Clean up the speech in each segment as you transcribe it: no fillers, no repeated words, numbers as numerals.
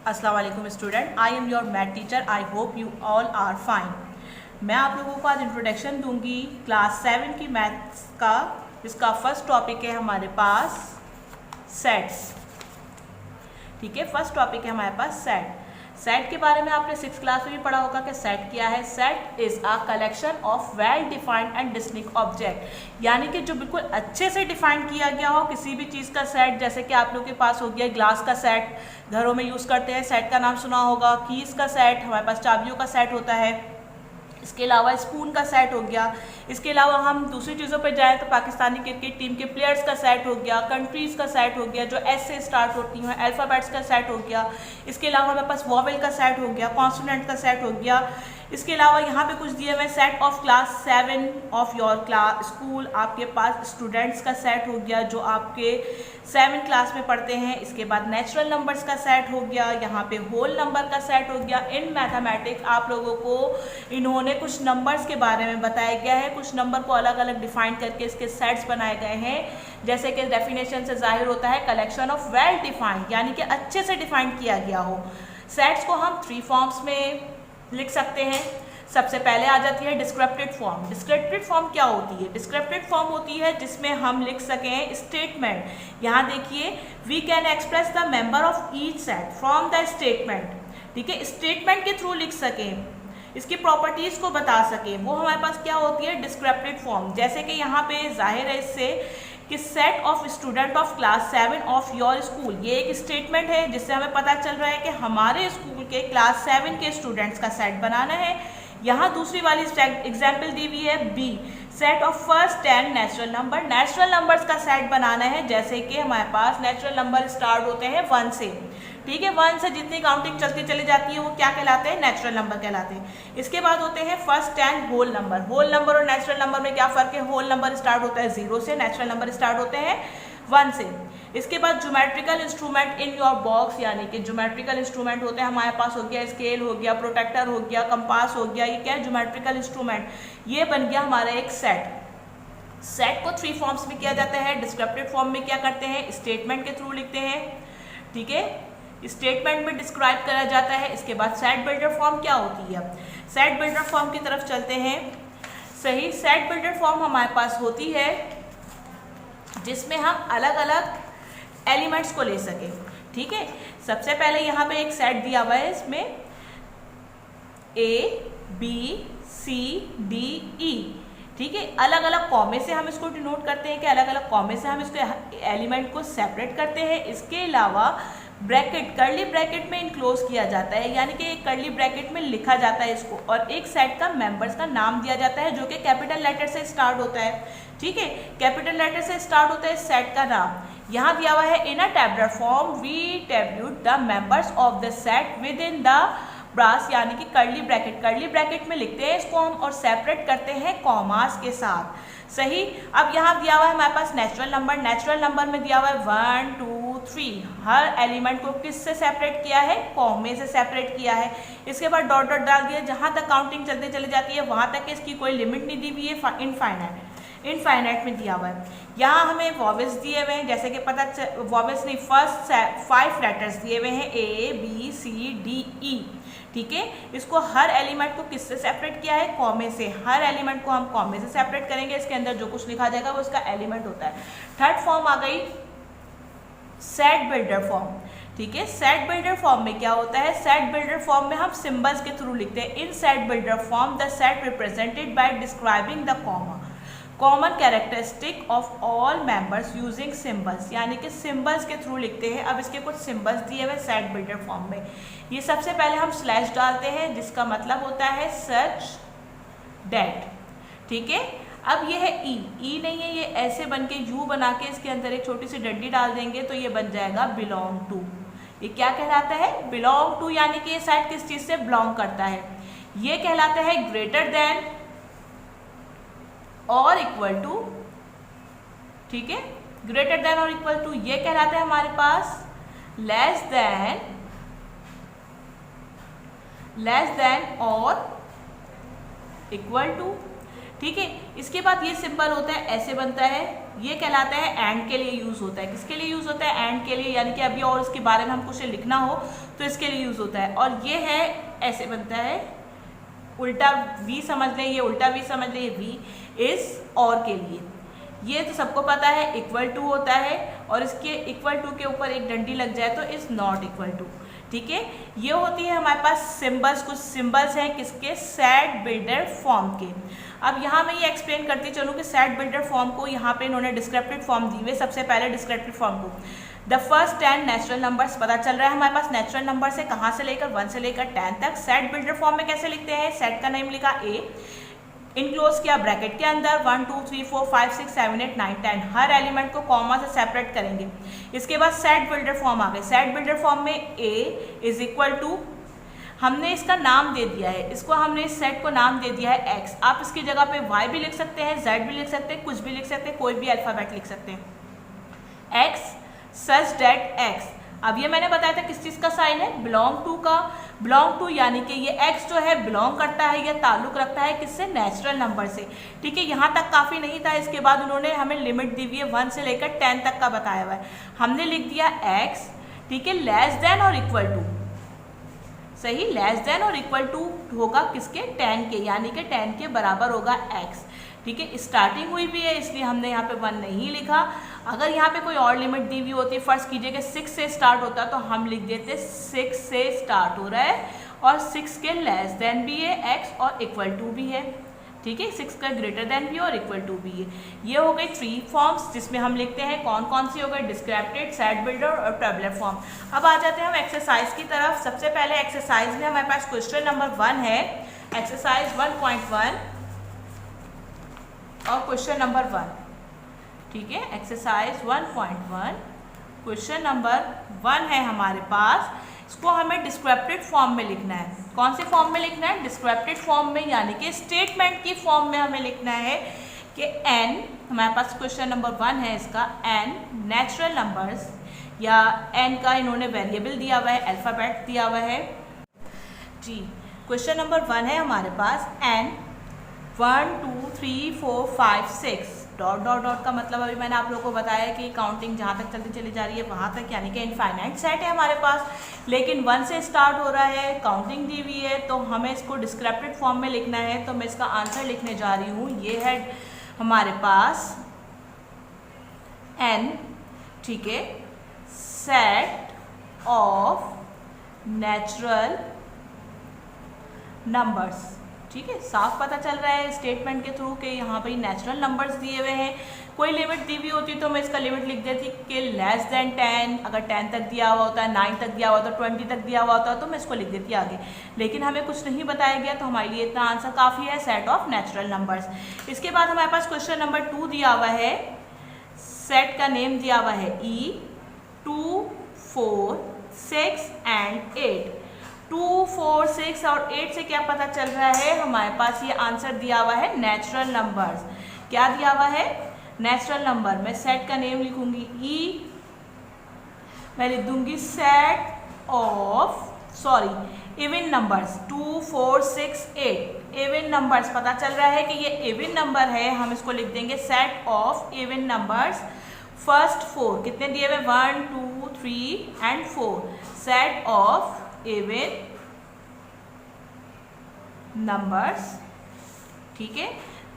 अस्सलाम वालेकुम student, I am your math teacher. I hope you all are fine. मैं आप लोगों को आज इंट्रोडक्शन दूंगी क्लास 7 की मैथ्स का, जिसका फर्स्ट टॉपिक है हमारे पास सेट्स। ठीक है, फर्स्ट टॉपिक है हमारे पास सेट। सेट के बारे में आपने 6th क्लास में भी पढ़ा होगा कि सेट क्या है। Set is a collection of well defined and distinct object, यानी कि जो बिल्कुल अच्छे से डिफाइन किया गया हो किसी भी चीज़ का सेट। जैसे कि आप लोग के पास हो गया ग्लास का सेट, घरों में यूज़ करते हैं, सेट का नाम सुना होगा। कीज़ का सेट, हमारे पास चाबियों का सेट होता है। इसके अलावा स्पून का सेट हो गया। इसके अलावा हम दूसरी चीज़ों पर जाएँ तो पाकिस्तानी क्रिकेट टीम के प्लेयर्स का सेट हो गया, कंट्रीज़ का सेट हो गया जो एस से स्टार्ट होती हैं, अल्फ़ाबेट्स का सेट हो गया। इसके अलावा हमारे पास वॉवेल का सेट हो गया, कॉन्सोनेंट का सेट हो गया। इसके अलावा यहाँ पे कुछ दिए हुए set of class 7 of your class school, आपके पास स्टूडेंट्स का सेट हो गया जो आपके 7th क्लास में पढ़ते हैं। इसके बाद नेचुरल नंबर्स का सेट हो गया, यहाँ पे होल नंबर का सेट हो गया। इन मैथमेटिक्स आप लोगों को इन्होंने कुछ नंबर्स के बारे में बताया गया है, कुछ नंबर को अलग अलग डिफाइन करके इसके सेट्स बनाए गए हैं। जैसे कि डेफिनेशन से जाहिर होता है कलेक्शन ऑफ वेल डिफाइंड, यानी कि अच्छे से डिफाइन किया गया हो। सेट्स को हम 3 फॉर्म्स में लिख सकते हैं। सबसे पहले आ जाती है डिस्क्रिप्टिव फॉर्म। डिस्क्रिप्टिव फॉर्म क्या होती है? डिस्क्रिप्टिव फॉर्म होती है जिसमें हम लिख सकें स्टेटमेंट। यहाँ देखिए, we can express the member of each set from the statement. ठीक है, स्टेटमेंट के थ्रू लिख सकें, इसकी प्रॉपर्टीज को बता सकें, वो हमारे पास क्या होती है डिस्क्रिप्टिव फॉर्म। जैसे कि यहाँ पे जाहिर है इससे कि set of student of class 7 of your school, ये एक स्टेटमेंट है जिससे हमें पता चल रहा है कि हमारे स्कूल के क्लास 7 के स्टूडेंट्स का सेट बनाना है। यहाँ दूसरी वाली एग्जाम्पल दी हुई है B, set of first 10 natural number. Natural numbers का सेट बनाना है, जैसे कि हमारे पास नेचुरल नंबर स्टार्ट होते हैं 1 से। ठीक है, 1 से जितनी काउंटिंग चलती चली जाती है वो क्या कहलाते हैं? नेचुरल नंबर कहलाते हैं। इसके बाद होते हैं first 10 whole number. Whole number और नेचुरल नंबर में क्या फ़र्क है? होल नंबर स्टार्ट होता है 0 से, नेचुरल नंबर स्टार्ट होते हैं 1 से। इसके बाद geometrical instrument in your box, यानी कि ज्योमेट्रिकल इंस्ट्रूमेंट होते हैं हमारे पास, हो गया स्केल, हो गया प्रोटेक्टर, हो गया कंपास, हो गया, ये क्या है? Geometrical instrument. ये बन गया हमारा एक सेट। सेट को 3 फॉर्म्स में किया जाता है। डिस्क्रिप्टिव फॉर्म में क्या करते हैं? स्टेटमेंट के थ्रू लिखते हैं। ठीक है, स्टेटमेंट में डिस्क्राइब करा जाता है। इसके बाद सेट बिल्डर फॉर्म क्या होती है? सेट बिल्डर फॉर्म की तरफ चलते हैं। सही, सेट बिल्डर फॉर्म हमारे पास होती है जिसमें हम अलग अलग एलिमेंट्स को ले सकें। ठीक है, सबसे पहले यहाँ पे एक सेट दिया हुआ है, इसमें A B C D E। ठीक है, अलग अलग कॉमे से हम इसको डिनोट करते हैं कि अलग अलग कॉमे से हम इसको एलिमेंट को सेपरेट करते हैं। इसके अलावा ब्रैकेट, कर्ली ब्रैकेट में इनक्लोज किया जाता है, यानी कि एक कर्ली ब्रैकेट में लिखा जाता है इसको, और एक सेट का मेंबर्स का नाम दिया जाता है जो कि कैपिटल लेटर से स्टार्ट होता है। ठीक है, कैपिटल लेटर से स्टार्ट होता है सेट का नाम। यहाँ दिया हुआ है in a tabular form we tabulate the members of the set within the brace, यानी कि कर्ली ब्रैकेट, कर्ली ब्रैकेट में लिखते हैं इसको हम और सेपरेट करते हैं कॉमास के साथ। सही, अब यहाँ दिया हुआ है हमारे पास नेचुरल नंबर। नेचुरल नंबर में दिया हुआ है 1 2 3। हर एलिमेंट को किससे सेपरेट किया है? कॉमे से सेपरेट किया है। इसके बाद डॉट डॉट डाल दिया, जहाँ तक काउंटिंग चलती चली जाती है वहाँ तक इसकी कोई लिमिट नहीं दी हुई है, इनफाइनाइट में दिया हुआ है। यहाँ हमें वॉवेल्स दिए हुए हैं, जैसे कि वॉवेल्स नहीं, फर्स्ट 5 लेटर्स दिए हुए हैं A B C D E। ठीक है, इसको हर एलिमेंट को किससे सेपरेट किया है? कॉमे से। हर एलिमेंट को हम कॉमे से सेपरेट करेंगे, इसके अंदर जो कुछ लिखा जाएगा वो उसका एलिमेंट होता है। थर्ड फॉर्म आ गई सेट बिल्डर फॉर्म। ठीक है, सेट बिल्डर फॉर्म में क्या होता है? सेट बिल्डर फॉर्म में हम सिंबल्स के थ्रू लिखते हैं। इन set builder form the set represented by describing the comma common characteristic of all members using symbols, यानी कि सिंबल्स के थ्रू लिखते हैं। अब इसके कुछ सिंबल्स दिए हुए सेट बिल्डर फॉर्म में। ये सबसे पहले हम स्लैश डालते हैं जिसका मतलब होता है सच डेट। ठीक है, अब ये है ई नहीं है, ये ऐसे बन के यू बना के इसके अंदर एक छोटी सी डंडी डाल देंगे तो ये बन जाएगा बिलोंग टू। ये क्या कहलाता है? बिलोंग टू, यानी कि ये सेट किस चीज से बिलोंग करता है? ये कहलाता है ग्रेटर देन और इक्वल टू। ठीक है, ग्रेटर देन और इक्वल टू। ये कहलाता है हमारे पास लेस देन और इक्वल टू। ठीक है, इसके बाद ये सिंबल होता है, ऐसे बनता है ये कहलाता है एंड के लिए यूज़ होता है। किसके लिए यूज़ होता है? एंड के लिए, यानी कि अभी और उसके बारे में हमको कुछ लिखना हो तो इसके लिए यूज़ होता है। और ये है, ऐसे बनता है, उल्टा वी समझ लें, ये उल्टा वी समझ लें, ये वी इज़ और के लिए। ये तो सबको पता है इक्वल टू होता है, और इसके इक्वल टू के ऊपर एक डंडी लग जाए तो इज़ नॉट इक्वल टू। ठीक है, ये होती है हमारे पास सिंबल्स। कुछ सिंबल्स हैं किसके? सेट बिल्डर फॉर्म के। अब यहाँ मैं ये एक्सप्लेन करती चलूँ कि सेट बिल्डर फॉर्म को यहाँ पे इन्होंने डिस्क्रिप्टिव फॉर्म दी हुई। सबसे पहले डिस्क्रिप्टिव फॉर्म को द फर्स्ट 10 नेचुरल नंबर्स, पता चल रहा है हमारे पास नेचुरल नंबर से कहाँ से लेकर 1 से लेकर 10 तक। सेट बिल्डर फॉर्म में कैसे लिखते हैं? सेट का नेम लिखा ए, इनक्लोज किया ब्रैकेट के अंदर 1 2 3 4 5 6 7 8 9 10, हर एलिमेंट को कॉमा से सेपरेट करेंगे। इसके बाद सेट बिल्डर फॉर्म आ गए। सेट बिल्डर फॉर्म में ए इज इक्वल टू, हमने इसका नाम दे दिया है, इसको हमने इस सेट को नाम दे दिया है एक्स। आप इसकी जगह पे वाई भी लिख सकते हैं, जेड भी लिख सकते हैं, कुछ भी लिख सकते हैं, कोई भी अल्फाबेट लिख सकते हैं। एक्स सच डेट एक्स। अब ये मैंने बताया था किस चीज़ का साइन है? बिलोंग टू का। बिलोंग टू यानी कि ये एक्स जो है बिलोंग करता है या ताल्लुक रखता है किससे? नेचुरल नंबर से। ठीक है, यहाँ तक काफ़ी नहीं था। इसके बाद उन्होंने हमें लिमिट दी हुई है 1 से लेकर 10 तक का बताया हुआ है। हमने लिख दिया एक्स, ठीक है, लेस देन और इक्वल टू, सही, लेस देन और इक्वल टू होगा किसके? 10 के, यानी कि 10 के बराबर होगा एक्स। ठीक है, स्टार्टिंग हुई भी है इसलिए हमने यहाँ पे 1 नहीं लिखा। अगर यहाँ पे कोई और लिमिट दी हुई होती, फर्स्ट कीजिए कि 6 से स्टार्ट होता तो हम लिख देते 6 से स्टार्ट हो रहा है और 6 के लेस देन भी है एक्स और इक्वल टू भी है। ठीक है, 6 का ग्रेटर देन भी और इक्वल टू भी है। ये हो गई 3 फॉर्म्स जिसमें हम लिखते हैं कौन कौन सी हो गई? डिस्क्रिप्टिव, सेट बिल्डर और टेबुलर फॉर्म। अब आ जाते हैं हम एक्सरसाइज की तरफ। सबसे पहले एक्सरसाइज में हमारे पास क्वेश्चन नंबर 1 है, एक्सरसाइज 1.1 और क्वेश्चन नंबर 1। ठीक है, एक्सरसाइज 1.1 क्वेश्चन नंबर 1 है हमारे पास। इसको हमें डिस्क्रिप्टिव फॉर्म में लिखना है। कौन से फॉर्म में लिखना है? डिस्क्रिप्टिव फॉर्म में, यानी कि स्टेटमेंट की फॉर्म में हमें लिखना है कि एन, हमारे पास क्वेश्चन नंबर 1 है इसका, एन नेचुरल नंबर्स, या एन का इन्होंने वेरिएबल दिया हुआ है, अल्फ़ाबेट दिया हुआ है जी। क्वेश्चन नंबर 1 है हमारे पास, एन 1 2 3 4 5 6 डॉट डॉट डॉट का मतलब अभी मैंने आप लोगों को बताया कि काउंटिंग जहाँ तक चलती चली जा रही है वहाँ तक, यानी कि इनफाइनाइट सेट है हमारे पास, लेकिन 1 से स्टार्ट हो रहा है, काउंटिंग दी हुई है, तो हमें इसको डिस्क्रिप्टिव फॉर्म में लिखना है। तो मैं इसका आंसर लिखने जा रही हूँ। ये है हमारे पास एन, ठीक है, सेट ऑफ नेचुरल नंबर्स। ठीक है, साफ पता चल रहा है स्टेटमेंट के थ्रू कि यहाँ पर नेचुरल नंबर्स दिए हुए हैं। कोई लिमिट दी हुई होती तो मैं इसका लिमिट लिख देती कि लेस देन 10, अगर 10 तक दिया हुआ होता है, 9 तक दिया हुआ होता है, 20 तक दिया हुआ होता है तो मैं इसको लिख देती आगे। लेकिन हमें कुछ नहीं बताया गया तो हमारे लिए इतना आंसर काफ़ी है, सेट ऑफ नेचुरल नंबर्स। इसके बाद हमारे पास क्वेश्चन नंबर 2 दिया हुआ है, सेट का नेम दिया हुआ है ई, 2 4 6 एंड 8। 2 4 6 और 8 से क्या पता चल रहा है? हमारे पास ये आंसर दिया हुआ है नेचुरल नंबर्स। क्या दिया हुआ है? Natural number. मैं सेट का नेम लिखूंगी ई, मैं लिख दूंगी set of even numbers 2 4 6 8 even numbers. पता चल रहा है कि ये इवन नंबर है, हम इसको लिख देंगे set of even numbers. First 4 कितने दिए हुए? 1 2 3 and 4, set of even numbers. ठीक है,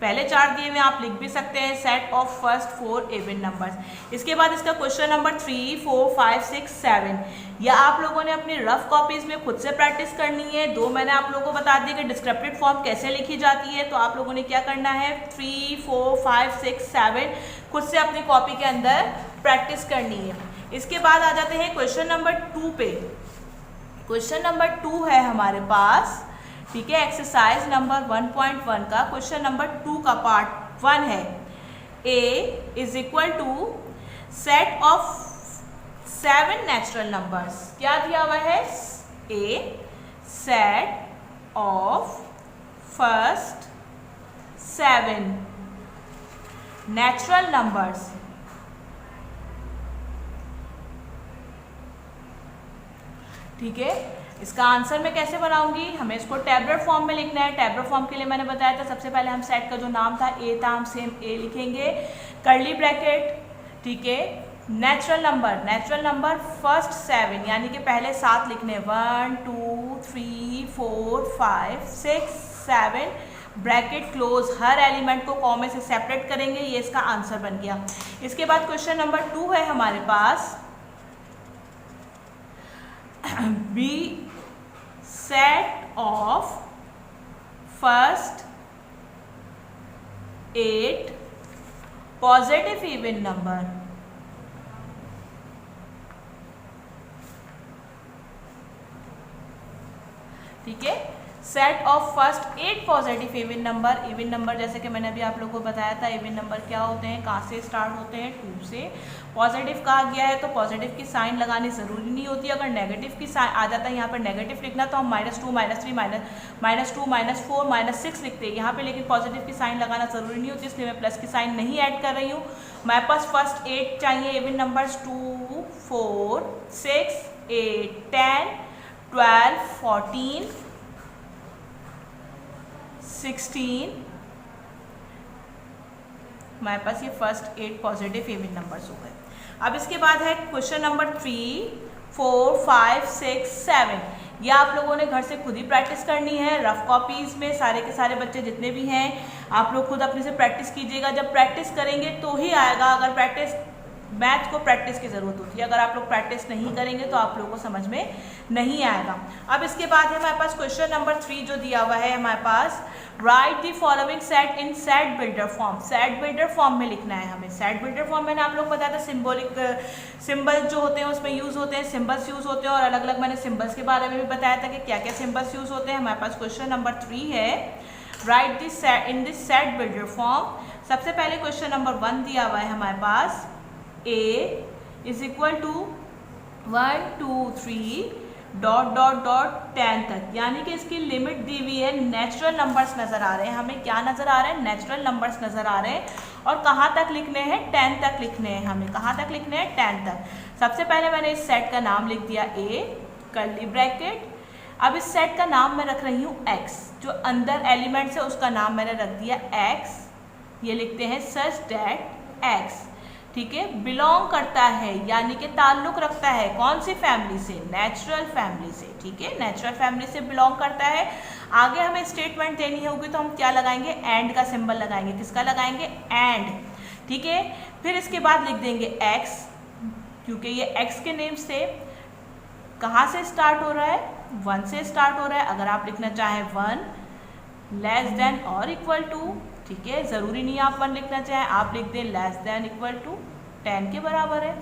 पहले 4 दिए हुए आप लिख भी सकते हैं, set of first 4 even numbers. इसके बाद इसका क्वेश्चन नंबर 3 4 5 6 7, या आप लोगों ने अपनी रफ कॉपीज में खुद से प्रैक्टिस करनी है। 2 मैंने आप लोगों को बता दिया कि डिस्क्रिप्टिव फॉर्म कैसे लिखी जाती है, तो आप लोगों ने क्या करना है? 3 4 5 6 7 खुद से अपनी कॉपी के अंदर प्रैक्टिस करनी है। इसके बाद आ जाते हैं क्वेश्चन नंबर 2 पे। क्वेश्चन नंबर 2 है हमारे पास, ठीक है, एक्सरसाइज नंबर 1.1 का क्वेश्चन नंबर 2 का पार्ट 1 है। A is equal to set of 7 natural numbers. क्या दिया हुआ है? A set of first 7 natural numbers. ठीक है, इसका आंसर मैं कैसे बनाऊंगी? हमें इसको टैबुलर फॉर्म में लिखना है। टैबुलर फॉर्म के लिए मैंने बताया था सबसे पहले हम सेट का जो नाम था ए था, हम सेम ए लिखेंगे। कर्ली ब्रैकेट, ठीक है। नेचुरल नंबर फर्स्ट 7 यानी कि पहले 7 लिखने 1 2 3 4 5 6 7 ब्रैकेट क्लोज, हर एलिमेंट को कॉमे से सेपरेट करेंगे, ये इसका आंसर बन गया। इसके बाद क्वेश्चन नंबर 2 है हमारे पास, B set of first 8 positive even number, ठीक है। Set of first 8 positive even number जैसे कि मैंने अभी आप लोगों को बताया था, इवन नंबर क्या होते हैं, कहाँ से स्टार्ट होते हैं, 2 से। पॉजिटिव कहा गया है तो पॉजिटिव की साइन लगानी ज़रूरी नहीं होती, अगर नेगेटिव की साइन आ जाता है यहाँ पर नेगेटिव लिखना तो हम -2 -3 -2 -4 -6 लिखते हैं यहाँ पे, लेकिन पॉजिटिव की साइन लगाना ज़रूरी नहीं होती, इसलिए मैं प्लस की साइन नहीं ऐड कर रही हूँ। मेरे पास फर्स्ट 8 चाहिए इवन नंबर्स 2 4 6 8 10 12 14 16, हमारे पास ये फर्स्ट 8 पॉजिटिव इवन नंबर्स हो गए। अब इसके बाद है क्वेश्चन नंबर 3 4 5 6 7, ये आप लोगों ने घर से खुद ही प्रैक्टिस करनी है। रफ कॉपीज़ में सारे के सारे बच्चे जितने भी हैं आप लोग खुद अपने से प्रैक्टिस कीजिएगा, जब प्रैक्टिस करेंगे तो ही आएगा। अगर प्रैक्टिस, मैथ को प्रैक्टिस की ज़रूरत होती है, अगर आप लोग प्रैक्टिस नहीं करेंगे तो आप लोगों को समझ में नहीं आएगा। अब इसके बाद है हमारे पास क्वेश्चन नंबर 3 जो दिया हुआ है हमारे पास, write the following set in set builder form. Set builder form में लिखना है हमें। सेट बिल्डर फॉर्म मैंने आप लोग को बताया था, सिंबल जो होते हैं उसमें यूज़ होते हैं, सिंबल्स यूज़ होते हैं, और अलग अलग मैंने सिंबल्स के बारे में भी बताया था कि क्या क्या सिंबल्स यूज़ होते हैं। हमारे पास क्वेश्चन नंबर 3 है, write this set in this set builder form. सबसे पहले क्वेश्चन नंबर 1 दिया हुआ है हमारे पास, A is equal to 1 2 3 dot dot dot 10 तक, यानी कि इसकी लिमिट दी हुई है। नेचुरल नंबर्स नज़र आ रहे हैं हमें, क्या नज़र आ रहे हैं, नेचुरल नंबर्स नज़र आ रहे हैं, और कहाँ तक लिखने हैं, 10 तक लिखने हैं हमें। कहाँ तक लिखने हैं, 10 तक। सबसे पहले मैंने इस सेट का नाम लिख दिया A कर्ली ब्रैकेट। अब इस सेट का नाम मैं रख रही हूँ X, जो अंदर एलिमेंट्स है उसका नाम मैंने रख दिया X। ये लिखते हैं सच दैट X, ठीक है, बिलोंग करता है यानी कि ताल्लुक रखता है कौन सी फैमिली से, नेचुरल फैमिली से, ठीक है, नेचुरल फैमिली से बिलोंग करता है। आगे हमें स्टेटमेंट देनी होगी तो हम क्या लगाएंगे, एंड का सिंबल लगाएंगे। किसका लगाएंगे, एंड, ठीक है। फिर इसके बाद लिख देंगे X, क्योंकि ये X के नेम से कहाँ से स्टार्ट हो रहा है, 1 से स्टार्ट हो रहा है। अगर आप लिखना चाहें 1 लेस देन और इक्वल टू, ठीक है, ज़रूरी नहीं आप 1 लिखना चाहें, आप लिख दें लेस देन इक्वल टू 10 के बराबर है,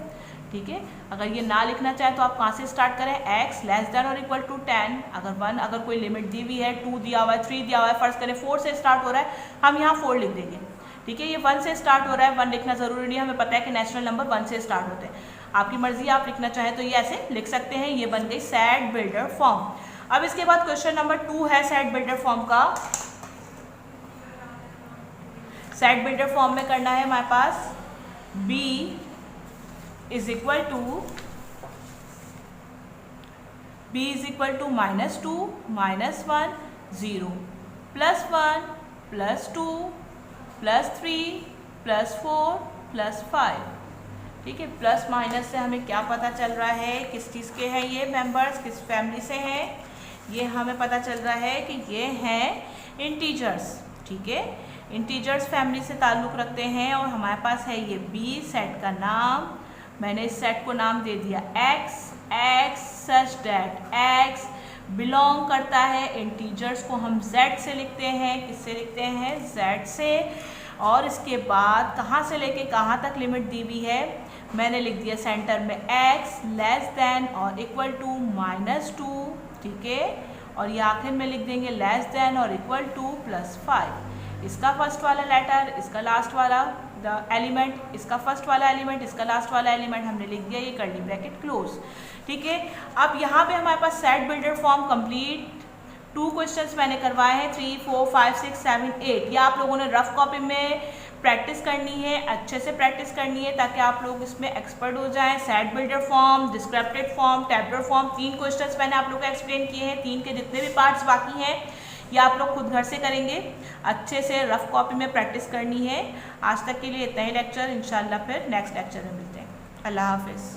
ठीक है। अगर ये ना लिखना चाहें तो आप कहाँ से स्टार्ट करें, X लेस देन और इक्वल टू 10। अगर 1, अगर कोई लिमिट दी हुई है, 2 दिया हुआ है, 3 दिया हुआ है, फर्स्ट करें 4 से स्टार्ट हो रहा है, हम यहाँ 4 लिख देंगे, ठीक है। ये 1 से स्टार्ट हो रहा है, 1 लिखना ज़रूरी नहीं है, हमें पता है कि नेचुरल नंबर 1 से स्टार्ट होते हैं। आपकी मर्जी, आप लिखना चाहें तो ये ऐसे लिख सकते हैं। ये बन गई सेट बिल्डर फॉर्म। अब इसके बाद क्वेश्चन नंबर 2 है सेट बिल्डर फॉर्म का। सेट बिल्डर फॉर्म में करना है हमारे पास B इज इक्वल टू -2 -1 0 +1 +2 +3 +4 +5, ठीक है। प्लस माइनस से हमें क्या पता चल रहा है, किस चीज़ के हैं ये मेंबर्स, किस फैमिली से हैं, ये हमें पता चल रहा है कि ये हैं इंटीजर्स, ठीक है, इंटीजर्स फैमिली से ताल्लुक़ रखते हैं। और हमारे पास है ये B, सेट का नाम, मैंने इस सेट को नाम दे दिया X such that X belong करता है इंटीजर्स को हम Z से लिखते हैं, किससे लिखते हैं, Z से। और इसके बाद कहाँ से लेके कहाँ तक लिमिट दी हुई है, मैंने लिख दिया सेंटर में X लेस देन और इक्वल टू -2, ठीक है। और ये आखिर में लिख देंगे लेस देन और इक्वल टू +5। इसका फर्स्ट वाला लेटर, इसका लास्ट वाला एलिमेंट, इसका फर्स्ट वाला एलिमेंट, इसका लास्ट वाला एलिमेंट हमने लिख दिया, ये कर्ली ब्रैकेट क्लोज, ठीक है। अब यहाँ पे हमारे पास set builder form complete. 2 questions मैंने करवाए हैं, 3 4 5 6 7 8। ये आप लोगों ने रफ कॉपी में प्रैक्टिस करनी है, अच्छे से प्रैक्टिस करनी है ताकि आप लोग इसमें एक्सपर्ट हो जाएं। Set builder form, descriptive form, tabular form, 3 questions मैंने आप लोग को एक्सप्लेन किए हैं। 3 के जितने भी पार्ट्स बाकी हैं ये आप लोग खुद घर से करेंगे, अच्छे से रफ कॉपी में प्रैक्टिस करनी है। आज तक के लिए इतना ही लेक्चर, इंशाल्लाह फिर नेक्स्ट लेक्चर में मिलते हैं। अल्लाह हाफिज़।